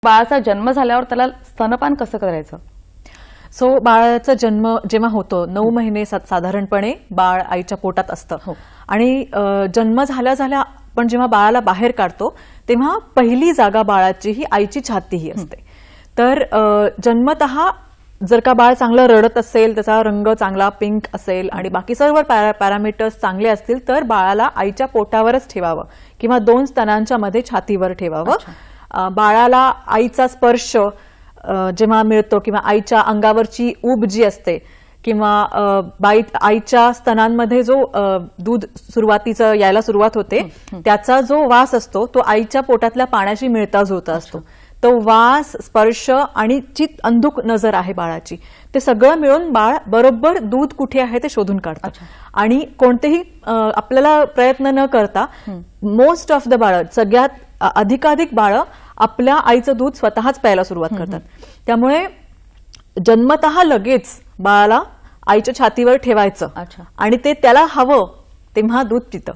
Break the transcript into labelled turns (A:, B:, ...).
A: बाळाचा जन्म झाल्यावर त्याला स्तनपान कसं करायचं?
B: सो बाळाचा जन्म जेव्हा होतो 9 महिने साधारणपणे बाळ आईच्या पोटात असतं आणि जन्म झाल्या झाल्या पण जेव्हा बाळाला बाहेर काढतो तेव्हा पहिली जागा बाळाची ही आईची छाती ही असते. तर जन्मतः जर का बाळ चांगलं रडत असेल, त्याचा रंग चांगला पिंक असेल आणि बाकी सर्व पॅरामीटर्स चांगले असतील तर बाळाला आईच्या पोटावरच ठेवावं किंवा 2 स्तनांच्या मध्ये छातीवर ठेवावं. बाळाला आईचा स्पर्श जेव्हा मिळतो किंवा आईच्या अंगावरची ऊब जी असते किंवा आईच्या स्तनांमध्ये जो दूध सुरुवातीचं यायला सुरुवात होते त्याचा जो वास असतो तो आईच्या पोटातल्या पाण्याशी मिळता जुळता असतो. तो वास, स्पर्श आणि जी अंधुक नजर आहे बाळाची ते सगळं मिळून बाळ बरोबर दूध कुठे आहे ते शोधून काढतं. आणि कोणतेही आपल्याला प्रयत्न न करता मोस्ट ऑफ द बाळ, सगळ्यात अधिकाधिक बाळ आपल्या आईचं दूध स्वतःच प्यायला सुरुवात करतात. त्यामुळे जन्मतः लगेच बाळाला आईच्या छातीवर ठेवायचं आणि ते त्याला हवं तेव्हा दूध पितं.